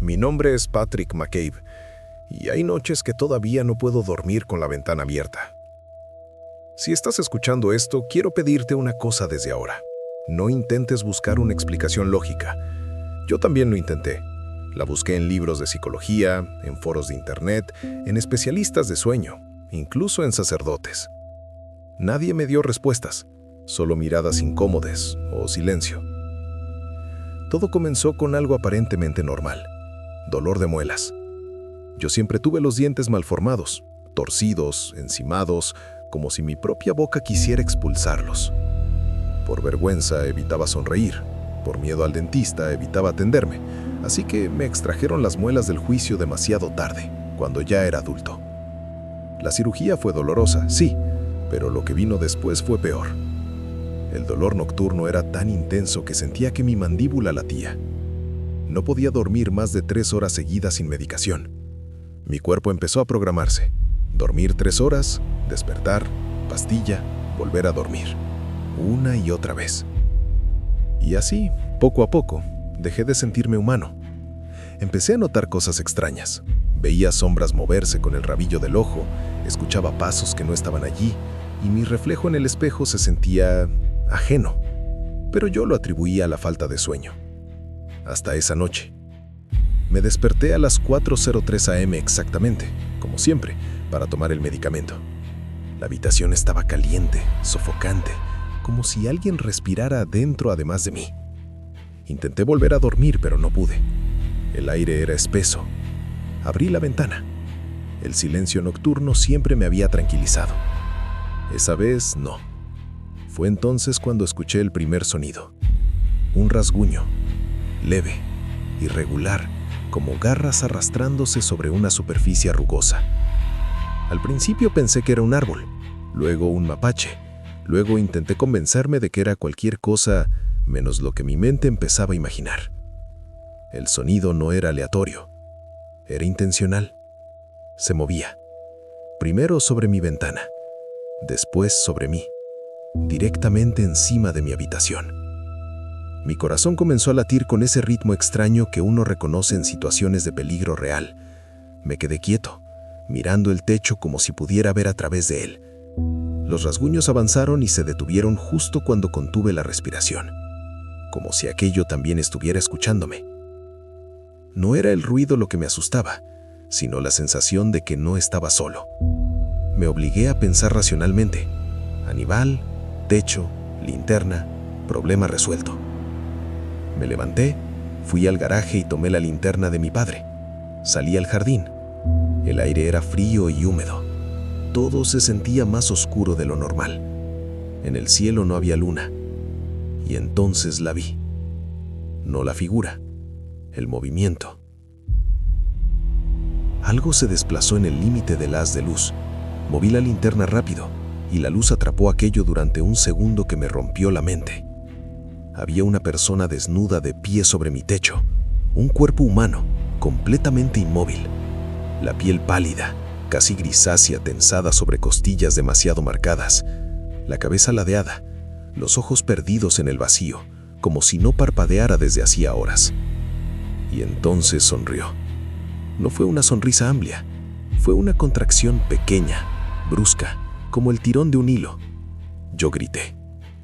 Mi nombre es Patrick McCabe, y hay noches que todavía no puedo dormir con la ventana abierta. Si estás escuchando esto, quiero pedirte una cosa desde ahora. No intentes buscar una explicación lógica. Yo también lo intenté. La busqué en libros de psicología, en foros de internet, en especialistas de sueño, incluso en sacerdotes. Nadie me dio respuestas, solo miradas incómodas o silencio. Todo comenzó con algo aparentemente normal: dolor de muelas. Yo siempre tuve los dientes malformados, torcidos, encimados, como si mi propia boca quisiera expulsarlos. Por vergüenza evitaba sonreír, por miedo al dentista evitaba atenderme, así que me extrajeron las muelas del juicio demasiado tarde, cuando ya era adulto. La cirugía fue dolorosa, sí, pero lo que vino después fue peor. El dolor nocturno era tan intenso que sentía que mi mandíbula latía. No podía dormir más de 3 horas seguidas sin medicación. Mi cuerpo empezó a programarse. Dormir 3 horas, despertar, pastilla, volver a dormir. Una y otra vez. Y así, poco a poco, dejé de sentirme humano. Empecé a notar cosas extrañas. Veía sombras moverse con el rabillo del ojo, escuchaba pasos que no estaban allí, y mi reflejo en el espejo se sentía ajeno. Pero yo lo atribuía a la falta de sueño. Hasta esa noche. Me desperté a las 4:03 a.m. exactamente, como siempre, para tomar el medicamento. La habitación estaba caliente, sofocante, como si alguien respirara adentro además de mí. Intenté volver a dormir, pero no pude. El aire era espeso. Abrí la ventana. El silencio nocturno siempre me había tranquilizado. Esa vez, no. Fue entonces cuando escuché el primer sonido. Un rasguño, leve, irregular, como garras arrastrándose sobre una superficie rugosa. Al principio pensé que era un árbol, luego un mapache, luego intenté convencerme de que era cualquier cosa menos lo que mi mente empezaba a imaginar. El sonido no era aleatorio, era intencional. Se movía, primero sobre mi ventana, después sobre mí, directamente encima de mi habitación. Mi corazón comenzó a latir con ese ritmo extraño que uno reconoce en situaciones de peligro real. Me quedé quieto, mirando el techo como si pudiera ver a través de él. Los rasguños avanzaron y se detuvieron justo cuando contuve la respiración, como si aquello también estuviera escuchándome. No era el ruido lo que me asustaba, sino la sensación de que no estaba solo. Me obligué a pensar racionalmente. Animal, techo, linterna, problema resuelto. Me levanté, fui al garaje y tomé la linterna de mi padre. Salí al jardín. El aire era frío y húmedo. Todo se sentía más oscuro de lo normal. En el cielo no había luna. Y entonces la vi. No la figura, el movimiento. Algo se desplazó en el límite del haz de luz. Moví la linterna rápido, y la luz atrapó aquello durante un segundo que me rompió la mente. Había una persona desnuda de pie sobre mi techo, un cuerpo humano, completamente inmóvil. La piel pálida, casi grisácea, tensada sobre costillas demasiado marcadas, la cabeza ladeada, los ojos perdidos en el vacío, como si no parpadeara desde hacía horas. Y entonces sonrió. No fue una sonrisa amplia, fue una contracción pequeña, brusca, como el tirón de un hilo. Yo grité.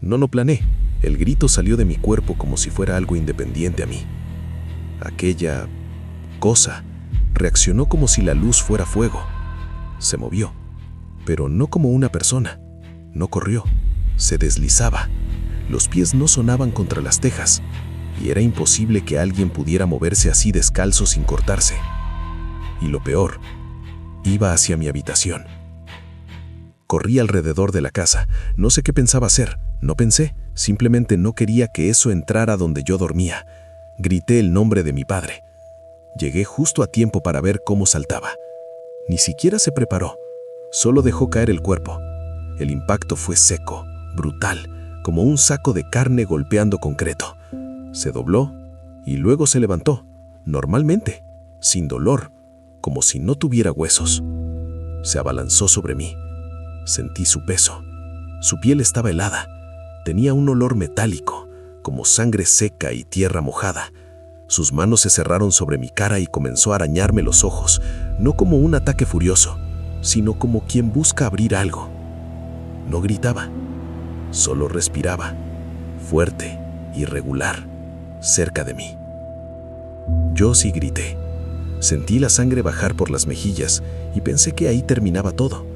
No planeé. El grito salió de mi cuerpo como si fuera algo independiente a mí. Aquella cosa reaccionó como si la luz fuera fuego. Se movió, pero no como una persona. No corrió, se deslizaba. Los pies no sonaban contra las tejas, y era imposible que alguien pudiera moverse así descalzo sin cortarse. Y lo peor, iba hacia mi habitación. Corrí alrededor de la casa. No sé qué pensaba hacer. No pensé, simplemente no quería que eso entrara donde yo dormía. Grité el nombre de mi padre. Llegué justo a tiempo para ver cómo saltaba. Ni siquiera se preparó, solo dejó caer el cuerpo. El impacto fue seco, brutal, como un saco de carne golpeando concreto. Se dobló y luego se levantó, normalmente, sin dolor, como si no tuviera huesos. Se abalanzó sobre mí. Sentí su peso. Su piel estaba helada. Tenía un olor metálico, como sangre seca y tierra mojada. Sus manos se cerraron sobre mi cara y comenzó a arañarme los ojos, no como un ataque furioso, sino como quien busca abrir algo. No gritaba, solo respiraba, fuerte, irregular, cerca de mí. Yo sí grité. Sentí la sangre bajar por las mejillas y pensé que ahí terminaba todo.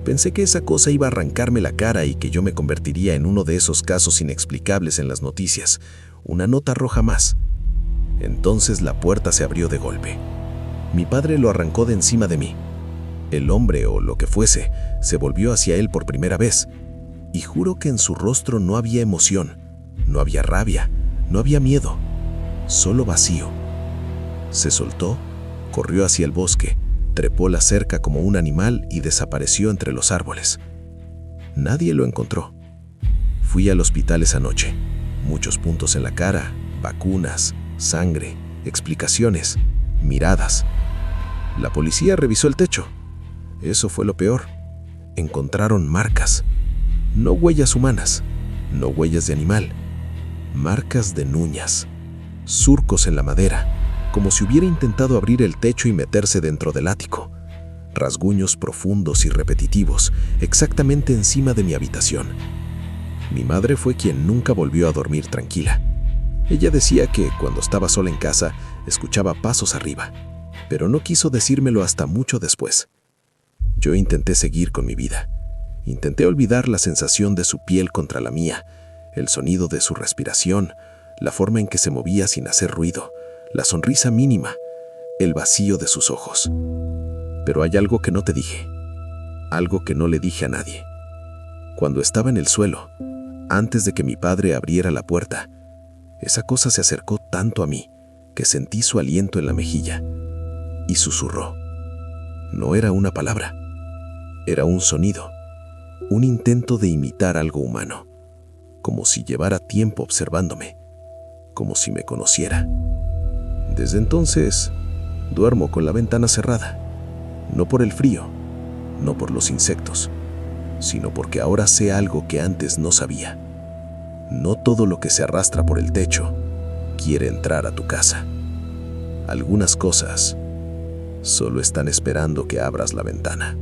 Pensé que esa cosa iba a arrancarme la cara y que yo me convertiría en uno de esos casos inexplicables en las noticias, una nota roja más. Entonces la puerta se abrió de golpe. Mi padre lo arrancó de encima de mí. El hombre, o lo que fuese, se volvió hacia él por primera vez, y juro que en su rostro no había emoción, no había rabia, no había miedo, solo vacío. Se soltó, corrió hacia el bosque, trepó la cerca como un animal y desapareció entre los árboles. Nadie lo encontró. Fui al hospital esa noche. Muchos puntos en la cara, vacunas, sangre, explicaciones, miradas. La policía revisó el techo. Eso fue lo peor. Encontraron marcas. No huellas humanas, no huellas de animal. Marcas de uñas, surcos en la madera, como si hubiera intentado abrir el techo y meterse dentro del ático. Rasguños profundos y repetitivos, exactamente encima de mi habitación. Mi madre fue quien nunca volvió a dormir tranquila. Ella decía que cuando estaba sola en casa, escuchaba pasos arriba, pero no quiso decírmelo hasta mucho después. Yo intenté seguir con mi vida. Intenté olvidar la sensación de su piel contra la mía, el sonido de su respiración, la forma en que se movía sin hacer ruido, la sonrisa mínima, el vacío de sus ojos. Pero hay algo que no te dije, algo que no le dije a nadie. Cuando estaba en el suelo, antes de que mi padre abriera la puerta, esa cosa se acercó tanto a mí que sentí su aliento en la mejilla y susurró. No era una palabra, era un sonido, un intento de imitar algo humano, como si llevara tiempo observándome, como si me conociera. Desde entonces, duermo con la ventana cerrada, no por el frío, no por los insectos, sino porque ahora sé algo que antes no sabía. No todo lo que se arrastra por el techo quiere entrar a tu casa. Algunas cosas solo están esperando que abras la ventana.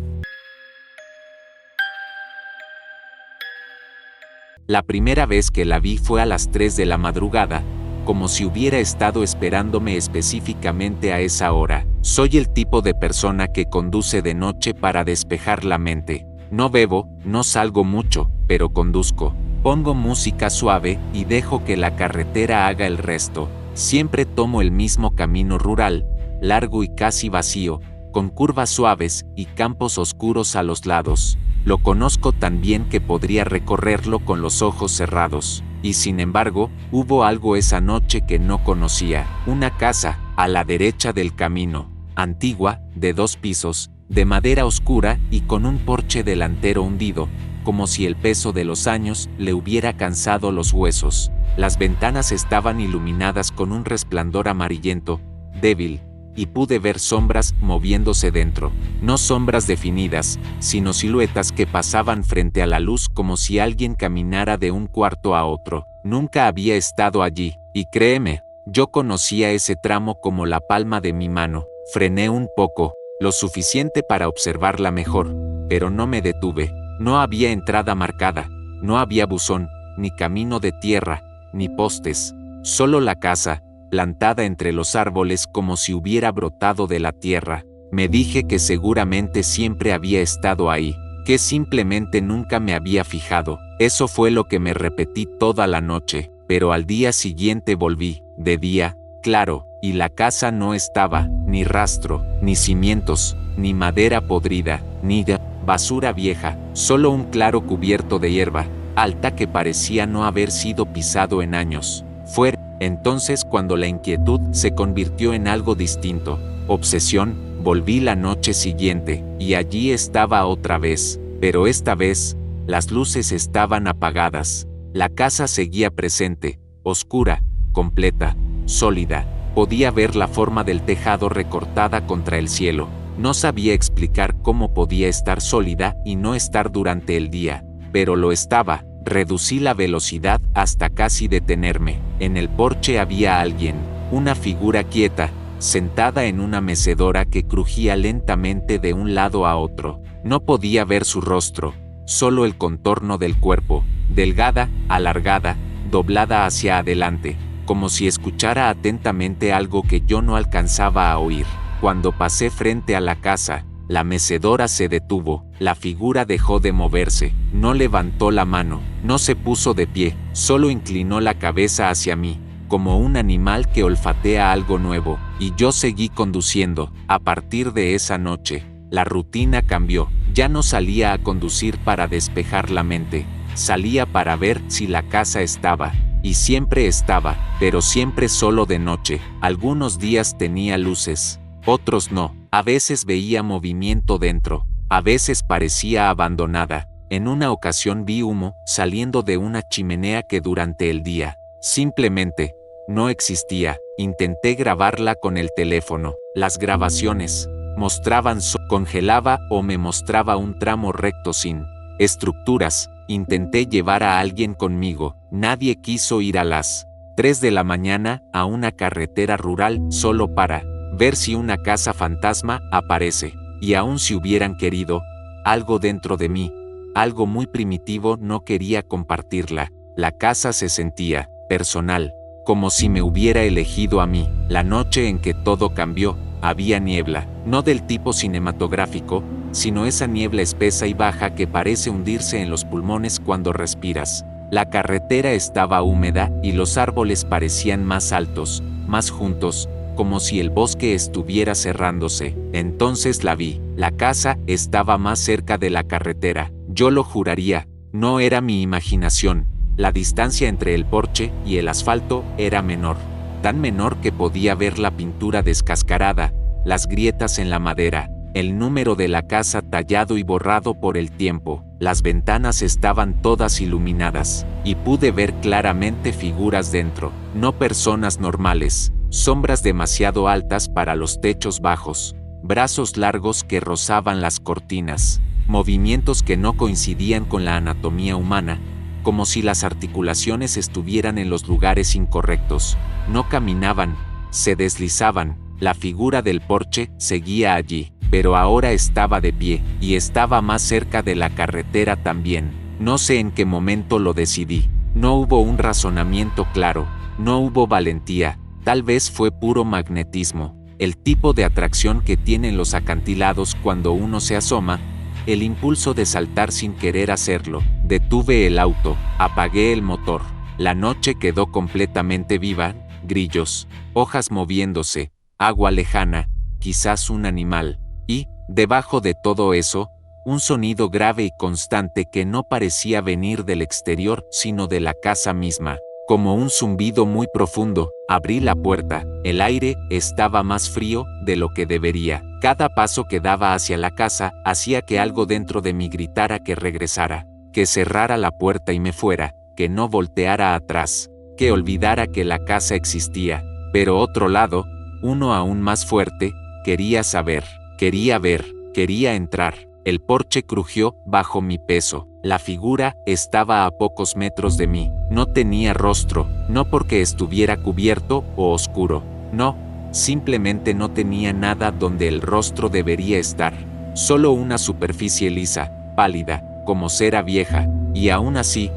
La primera vez que la vi fue a las 3 de la madrugada, como si hubiera estado esperándome específicamente a esa hora. Soy el tipo de persona que conduce de noche para despejar la mente. No bebo, no salgo mucho, pero conduzco. Pongo música suave y dejo que la carretera haga el resto. Siempre tomo el mismo camino rural, largo y casi vacío, con curvas suaves y campos oscuros a los lados. Lo conozco tan bien que podría recorrerlo con los ojos cerrados. Y sin embargo, hubo algo esa noche que no conocía. Una casa, a la derecha del camino, antigua, de 2 pisos, de madera oscura y con un porche delantero hundido, como si el peso de los años le hubiera cansado los huesos. Las ventanas estaban iluminadas con un resplandor amarillento, débil, y pude ver sombras moviéndose dentro. No sombras definidas, sino siluetas que pasaban frente a la luz como si alguien caminara de un cuarto a otro. Nunca había estado allí, y créeme, yo conocía ese tramo como la palma de mi mano. Frené un poco, lo suficiente para observarla mejor, pero no me detuve. No había entrada marcada, no había buzón, ni camino de tierra, ni postes. Solo la casa, plantada entre los árboles como si hubiera brotado de la tierra. Me dije que seguramente siempre había estado ahí, que simplemente nunca me había fijado. Eso fue lo que me repetí toda la noche, pero al día siguiente volví, de día, claro, y la casa no estaba, ni rastro, ni cimientos, ni madera podrida, ni basura vieja, solo un claro cubierto de hierba, alta que parecía no haber sido pisado en años. Fue entonces cuando la inquietud se convirtió en algo distinto. Obsesión. Volví la noche siguiente, y allí estaba otra vez, pero esta vez, las luces estaban apagadas. La casa seguía presente, oscura, completa, sólida. Podía ver la forma del tejado recortada contra el cielo. No sabía explicar cómo podía estar sólida y no estar durante el día, pero lo estaba. Reducí la velocidad hasta casi detenerme. En el porche había alguien. una figura quieta, sentada en una mecedora que crujía lentamente de un lado a otro. No podía ver su rostro, solo el contorno del cuerpo, delgada, alargada, doblada hacia adelante, como si escuchara atentamente algo que yo no alcanzaba a oír. Cuando pasé frente a la casa, la mecedora se detuvo, la figura dejó de moverse, no levantó la mano, no se puso de pie, solo inclinó la cabeza hacia mí, como un animal que olfatea algo nuevo, y yo seguí conduciendo. A partir de esa noche, la rutina cambió, ya no salía a conducir para despejar la mente, salía para ver si la casa estaba, y siempre estaba, pero siempre solo de noche. Algunos días tenía luces, otros no, a veces veía movimiento dentro, a veces parecía abandonada. En una ocasión vi humo saliendo de una chimenea que durante el día simplemente no existía. Intenté grabarla con el teléfono. Las grabaciones mostraban congelaba o me mostraba un tramo recto sin estructuras. Intenté llevar a alguien conmigo. Nadie quiso ir a las 3 de la mañana a una carretera rural solo para ver si una casa fantasma aparece. Y aun si hubieran querido, algo dentro de mí, algo muy primitivo, no quería compartirla. La casa se sentía personal, como si me hubiera elegido a mí. La noche en que todo cambió, había niebla, no del tipo cinematográfico, sino esa niebla espesa y baja que parece hundirse en los pulmones cuando respiras. La carretera estaba húmeda y los árboles parecían más altos, más juntos, como si el bosque estuviera cerrándose. Entonces la vi. La casa estaba más cerca de la carretera. Yo lo juraría, no era mi imaginación. La distancia entre el porche y el asfalto era menor, tan menor que podía ver la pintura descascarada, las grietas en la madera, el número de la casa tallado y borrado por el tiempo. Las ventanas estaban todas iluminadas, y pude ver claramente figuras dentro, no personas normales, sombras demasiado altas para los techos bajos, brazos largos que rozaban las cortinas, movimientos que no coincidían con la anatomía humana, como si las articulaciones estuvieran en los lugares incorrectos. No caminaban, se deslizaban. La figura del porche seguía allí, pero ahora estaba de pie, y estaba más cerca de la carretera también. No sé en qué momento lo decidí. No hubo un razonamiento claro, no hubo valentía, tal vez fue puro magnetismo, el tipo de atracción que tienen los acantilados cuando uno se asoma, el impulso de saltar sin querer hacerlo. Detuve el auto, apagué el motor. La noche quedó completamente viva, grillos, hojas moviéndose, agua lejana, quizás un animal, y, debajo de todo eso, un sonido grave y constante que no parecía venir del exterior, sino de la casa misma, como un zumbido muy profundo. Abrí la puerta, el aire estaba más frío de lo que debería. Cada paso que daba hacia la casa hacía que algo dentro de mí gritara que regresara, que cerrara la puerta y me fuera, que no volteara atrás, que olvidara que la casa existía. Pero otro lado, uno aún más fuerte, quería saber, quería ver, quería entrar. El porche crujió bajo mi peso. La figura estaba a pocos metros de mí. No tenía rostro, no porque estuviera cubierto o oscuro. No, simplemente no tenía nada donde el rostro debería estar. Solo una superficie lisa, pálida, como cera vieja, y aún así,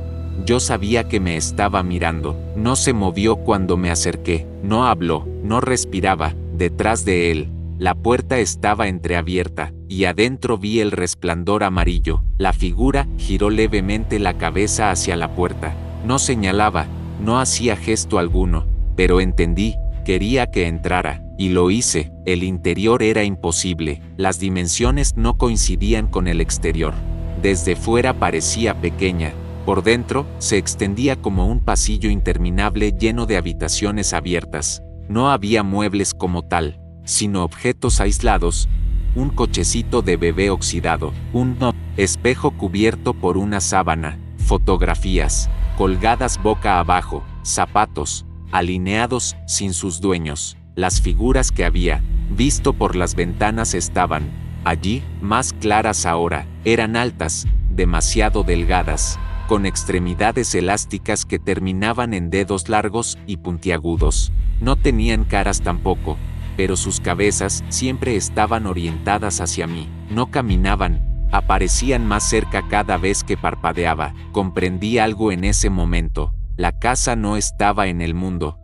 yo sabía que me estaba mirando. No se movió cuando me acerqué, no habló, no respiraba. Detrás de él, la puerta estaba entreabierta, y adentro vi el resplandor amarillo. La figura giró levemente la cabeza hacia la puerta. No señalaba, no hacía gesto alguno, pero entendí, quería que entrara, y lo hice. El interior era imposible, las dimensiones no coincidían con el exterior. Desde fuera parecía pequeña, por dentro se extendía como un pasillo interminable lleno de habitaciones abiertas. No había muebles como tal, sino objetos aislados, un cochecito de bebé oxidado, un espejo cubierto por una sábana, fotografías, colgadas boca abajo, zapatos, alineados sin sus dueños. Las figuras que había visto por las ventanas estaban allí, más claras ahora, eran altas, demasiado delgadas, con extremidades elásticas que terminaban en dedos largos y puntiagudos. No tenían caras tampoco, pero sus cabezas siempre estaban orientadas hacia mí. No caminaban, aparecían más cerca cada vez que parpadeaba. Comprendí algo en ese momento. La casa no estaba en el mundo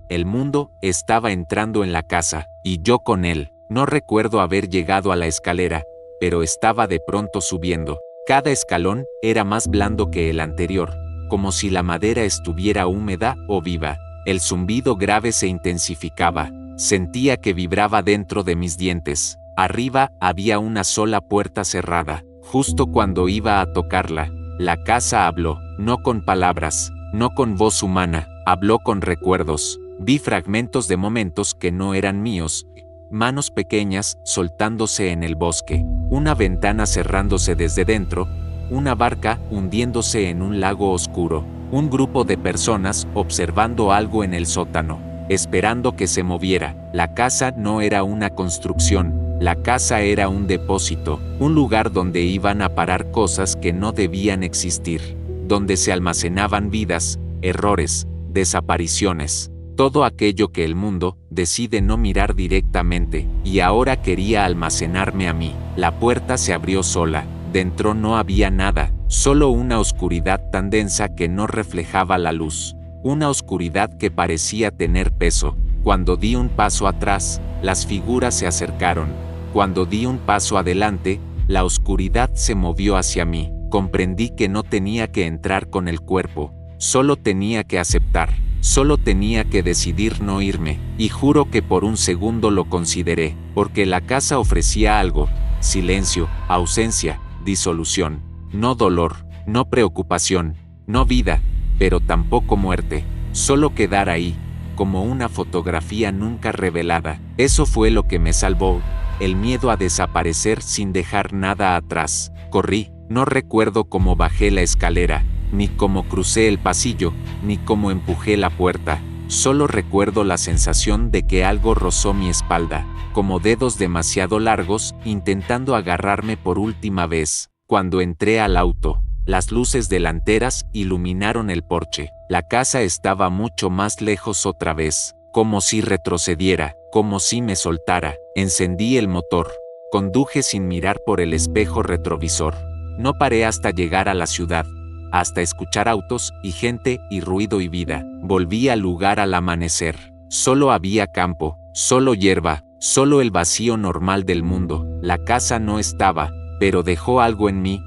estaba entrando en la casa, y yo con él. No recuerdo haber llegado a la escalera, pero estaba de pronto subiendo. Cada escalón era más blando que el anterior, como si la madera estuviera húmeda o viva. El zumbido grave se intensificaba. Sentía que vibraba dentro de mis dientes. Arriba había una sola puerta cerrada. Justo cuando iba a tocarla, la casa habló, no con palabras, no con voz humana, habló con recuerdos. Vi fragmentos de momentos que no eran míos, manos pequeñas soltándose en el bosque, una ventana cerrándose desde dentro, una barca hundiéndose en un lago oscuro, un grupo de personas observando algo en el sótano, esperando que se moviera. La casa no era una construcción, la casa era un depósito, un lugar donde iban a parar cosas que no debían existir, donde se almacenaban vidas, errores, desapariciones. Todo aquello que el mundo decide no mirar directamente, y ahora quería almacenarme a mí. La puerta se abrió sola, dentro no había nada, solo una oscuridad tan densa que no reflejaba la luz, una oscuridad que parecía tener peso. Cuando di un paso atrás, las figuras se acercaron. Cuando di un paso adelante, la oscuridad se movió hacia mí. Comprendí que no tenía que entrar con el cuerpo, solo tenía que aceptar. Solo tenía que decidir no irme, y juro que por un segundo lo consideré, porque la casa ofrecía algo: silencio, ausencia, disolución, no dolor, no preocupación, no vida, pero tampoco muerte, solo quedar ahí, como una fotografía nunca revelada. Eso fue lo que me salvó, el miedo a desaparecer sin dejar nada atrás. Corrí, no recuerdo cómo bajé la escalera, ni cómo crucé el pasillo, ni cómo empujé la puerta. Solo recuerdo la sensación de que algo rozó mi espalda, como dedos demasiado largos intentando agarrarme por última vez. Cuando entré al auto, las luces delanteras iluminaron el porche. La casa estaba mucho más lejos otra vez, como si retrocediera, como si me soltara. Encendí el motor, conduje sin mirar por el espejo retrovisor. No paré hasta llegar a la ciudad, hasta escuchar autos y gente y ruido y vida. Volví al lugar al amanecer. Solo había campo, solo hierba, solo el vacío normal del mundo. La casa no estaba, pero dejó algo en mí,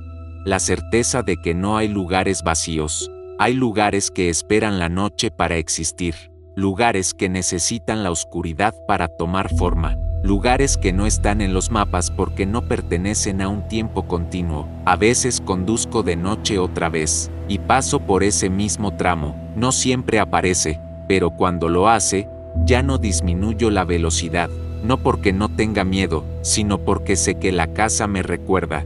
la certeza de que no hay lugares vacíos. Hay lugares que esperan la noche para existir, lugares que necesitan la oscuridad para tomar forma. Lugares que no están en los mapas porque no pertenecen a un tiempo continuo. A veces conduzco de noche otra vez, y paso por ese mismo tramo. No siempre aparece, pero cuando lo hace, ya no disminuyo la velocidad. No porque no tenga miedo, sino porque sé que la casa me recuerda.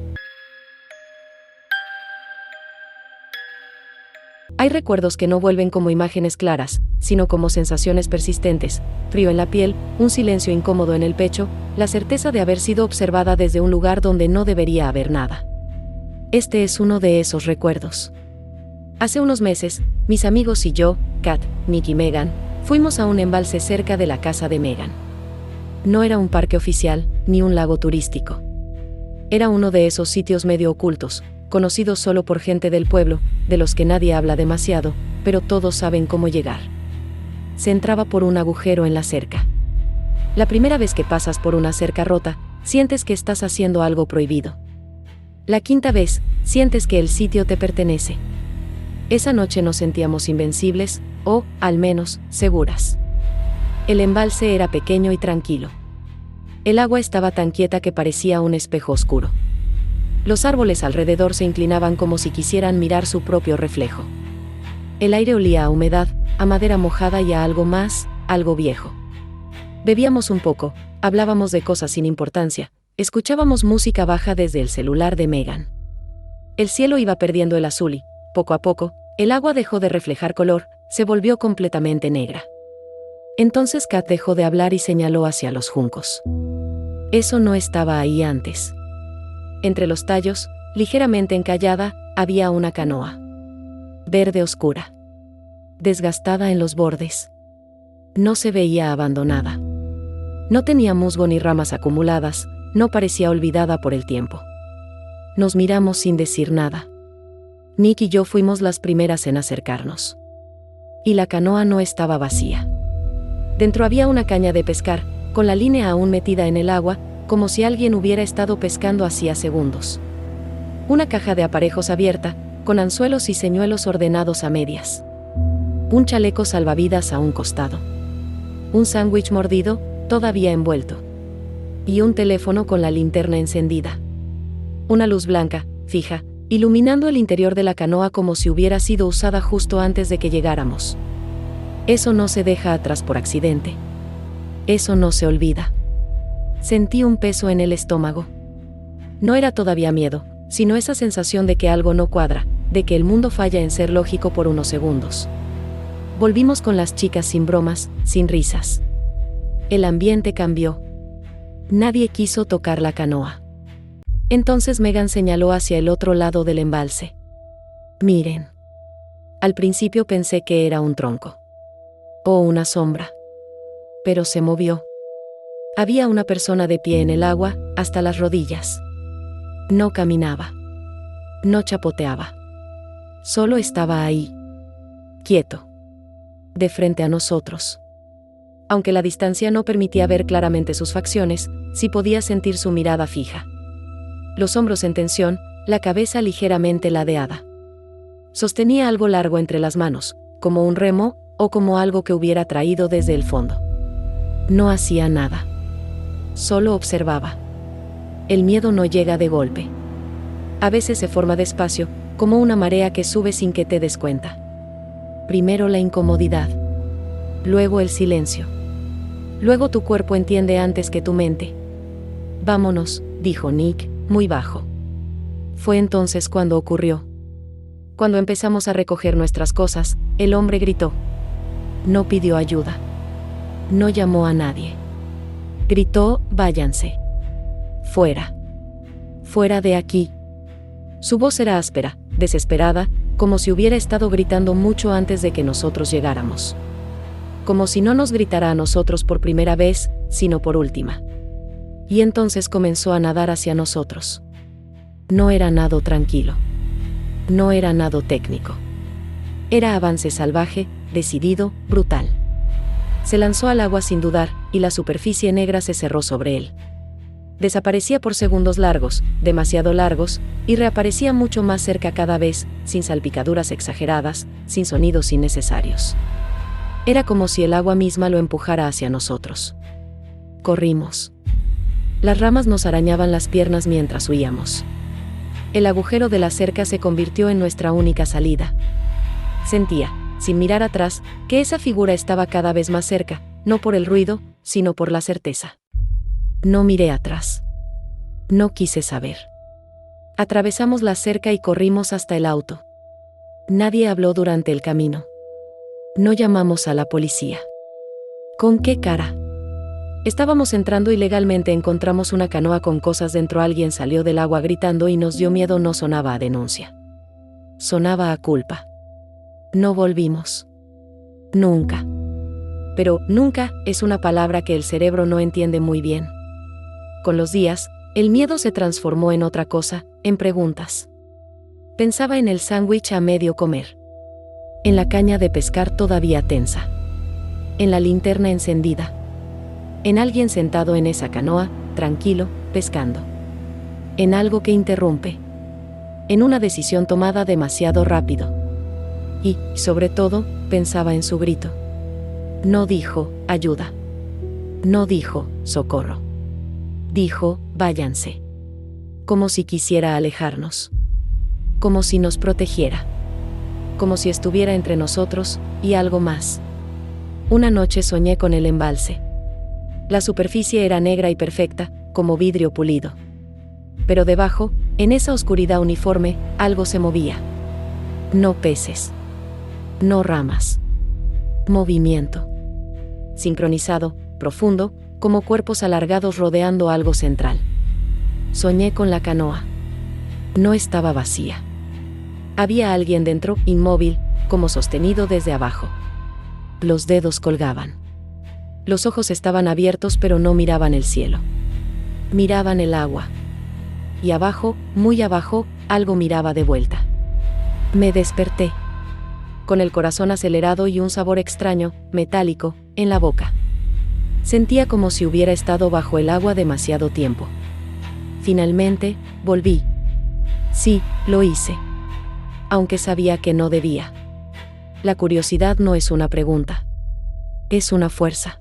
Hay recuerdos que no vuelven como imágenes claras, sino como sensaciones persistentes: frío en la piel, un silencio incómodo en el pecho, la certeza de haber sido observada desde un lugar donde no debería haber nada. Este es uno de esos recuerdos. Hace unos meses, mis amigos y yo, Kat, Nick y Megan, fuimos a un embalse cerca de la casa de Megan. No era un parque oficial, ni un lago turístico. Era uno de esos sitios medio ocultos, conocidos solo por gente del pueblo, de los que nadie habla demasiado, pero todos saben cómo llegar. Se entraba por un agujero en la cerca. La primera vez que pasas por una cerca rota, sientes que estás haciendo algo prohibido. La quinta vez, sientes que el sitio te pertenece. Esa noche nos sentíamos invencibles, o, al menos, seguras. El embalse era pequeño y tranquilo. El agua estaba tan quieta que parecía un espejo oscuro. Los árboles alrededor se inclinaban como si quisieran mirar su propio reflejo. El aire olía a humedad, a madera mojada y a algo más, algo viejo. Bebíamos un poco, hablábamos de cosas sin importancia, escuchábamos música baja desde el celular de Megan. El cielo iba perdiendo el azul y, poco a poco, el agua dejó de reflejar color, se volvió completamente negra. Entonces Kat dejó de hablar y señaló hacia los juncos. Eso no estaba ahí antes. Entre los tallos, ligeramente encallada, había una canoa. verde oscura, desgastada en los bordes. No se veía abandonada. No tenía musgo ni ramas acumuladas, no parecía olvidada por el tiempo. Nos miramos sin decir nada. Nick y yo fuimos las primeras en acercarnos. Y la canoa no estaba vacía. Dentro había una caña de pescar, con la línea aún metida en el agua, como si alguien hubiera estado pescando hacía segundos. Una caja de aparejos abierta, con anzuelos y señuelos ordenados a medias. Un chaleco salvavidas a un costado. Un sándwich mordido, todavía envuelto. Y un teléfono con la linterna encendida. Una luz blanca, fija, iluminando el interior de la canoa como si hubiera sido usada justo antes de que llegáramos. Eso no se deja atrás por accidente. Eso no se olvida. Sentí un peso en el estómago. No era todavía miedo, sino esa sensación de que algo no cuadra, de que el mundo falla en ser lógico por unos segundos. Volvimos con las chicas sin bromas, sin risas. El ambiente cambió. Nadie quiso tocar la canoa. Entonces Megan señaló hacia el otro lado del embalse. Miren. Al principio pensé que era un tronco. O una sombra. Pero se movió. Había una persona de pie en el agua, hasta las rodillas. No caminaba. No chapoteaba. Solo estaba ahí. Quieto. De frente a nosotros. Aunque la distancia no permitía ver claramente sus facciones, sí podía sentir su mirada fija. Los hombros en tensión, la cabeza ligeramente ladeada. Sostenía algo largo entre las manos, como un remo, o como algo que hubiera traído desde el fondo. No hacía nada. Solo observaba. El miedo no llega de golpe. A veces se forma despacio, como una marea que sube sin que te des cuenta. Primero la incomodidad. Luego el silencio. Luego tu cuerpo entiende antes que tu mente. Vámonos, dijo Nick, muy bajo. Fue entonces cuando ocurrió. Cuando empezamos a recoger nuestras cosas, el hombre gritó. No pidió ayuda. No llamó a nadie. Gritó, váyanse. Fuera. Fuera de aquí. Su voz era áspera, desesperada, como si hubiera estado gritando mucho antes de que nosotros llegáramos. Como si no nos gritara a nosotros por primera vez, sino por última. Y entonces comenzó a nadar hacia nosotros. No era nado tranquilo. No era nado técnico. Era avance salvaje, decidido, brutal. Se lanzó al agua sin dudar, y la superficie negra se cerró sobre él. Desaparecía por segundos largos, demasiado largos, y reaparecía mucho más cerca cada vez, sin salpicaduras exageradas, sin sonidos innecesarios. Era como si el agua misma lo empujara hacia nosotros. Corrimos. Las ramas nos arañaban las piernas mientras huíamos. El agujero de la cerca se convirtió en nuestra única salida. Sentía, sin mirar atrás, que esa figura estaba cada vez más cerca, no por el ruido, sino por la certeza. No miré atrás. No quise saber. Atravesamos la cerca y corrimos hasta el auto. Nadie habló durante el camino. No llamamos a la policía. ¿Con qué cara? Estábamos entrando y legalmente encontramos una canoa con cosas dentro. Alguien salió del agua gritando y nos dio miedo. No sonaba a denuncia. Sonaba a culpa. No volvimos. Nunca. Pero nunca es una palabra que el cerebro no entiende muy bien. Con los días, el miedo se transformó en otra cosa, en preguntas. Pensaba en el sándwich a medio comer. En la caña de pescar todavía tensa. En la linterna encendida. En alguien sentado en esa canoa, tranquilo, pescando. En algo que interrumpe. En una decisión tomada demasiado rápido. Y, sobre todo, pensaba en su grito. No dijo, ayuda. No dijo, socorro. Dijo, váyanse. Como si quisiera alejarnos. Como si nos protegiera. Como si estuviera entre nosotros, y algo más. Una noche soñé con el embalse. La superficie era negra y perfecta, como vidrio pulido. Pero debajo, en esa oscuridad uniforme, algo se movía. No peces. No ramas. Movimiento. Sincronizado, profundo, como cuerpos alargados rodeando algo central. Soñé con la canoa. No estaba vacía. Había alguien dentro, inmóvil, como sostenido desde abajo. Los dedos colgaban. Los ojos estaban abiertos pero no miraban el cielo. Miraban el agua. Y abajo, muy abajo, algo miraba de vuelta. Me desperté. Con el corazón acelerado y un sabor extraño, metálico, en la boca. Sentía como si hubiera estado bajo el agua demasiado tiempo. Finalmente, volví. Sí, lo hice. Aunque sabía que no debía. La curiosidad no es una pregunta. Es una fuerza.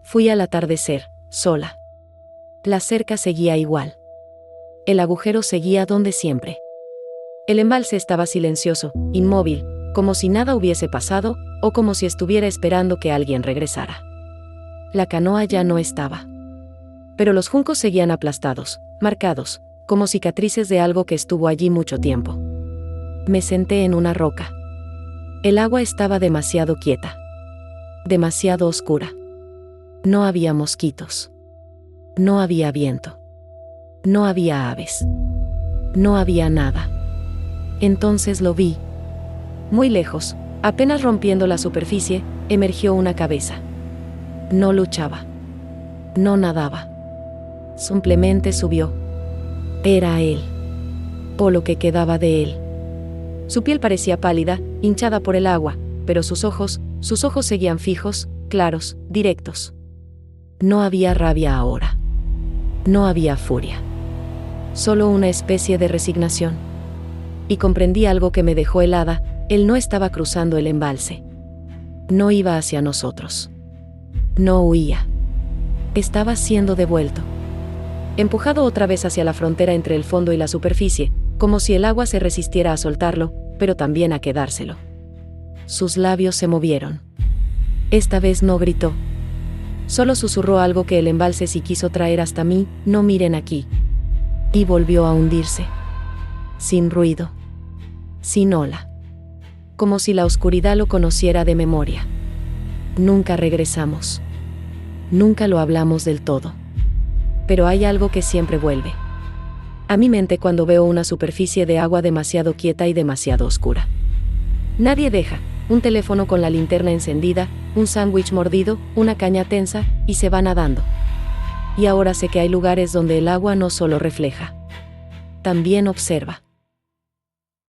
Fui al atardecer, sola. La cerca seguía igual. El agujero seguía donde siempre. El embalse estaba silencioso, inmóvil, como si nada hubiese pasado, o como si estuviera esperando que alguien regresara. La canoa ya no estaba. Pero los juncos seguían aplastados, marcados, como cicatrices de algo que estuvo allí mucho tiempo. Me senté en una roca. El agua estaba demasiado quieta. Demasiado oscura. No había mosquitos. No había viento. No había aves. No había nada. Entonces lo vi. Muy lejos, apenas rompiendo la superficie, emergió una cabeza. No luchaba. No nadaba. Simplemente subió. Era él. O lo que quedaba de él. Su piel parecía pálida, hinchada por el agua, pero sus ojos seguían fijos, claros, directos. No había rabia ahora. No había furia. Solo una especie de resignación. Y comprendí algo que me dejó helada: él no estaba cruzando el embalse. No iba hacia nosotros. No huía. Estaba siendo devuelto. Empujado otra vez hacia la frontera entre el fondo y la superficie, como si el agua se resistiera a soltarlo, pero también a quedárselo. Sus labios se movieron. Esta vez no gritó. Solo susurró algo que el embalse sí quiso traer hasta mí: no miren aquí. Y volvió a hundirse. Sin ruido. Sin ola. Como si la oscuridad lo conociera de memoria. Nunca regresamos. Nunca lo hablamos del todo. Pero hay algo que siempre vuelve a mi mente cuando veo una superficie de agua demasiado quieta y demasiado oscura. Nadie deja un teléfono con la linterna encendida, un sándwich mordido, una caña tensa, y se va nadando. Y ahora sé que hay lugares donde el agua no solo refleja, también observa.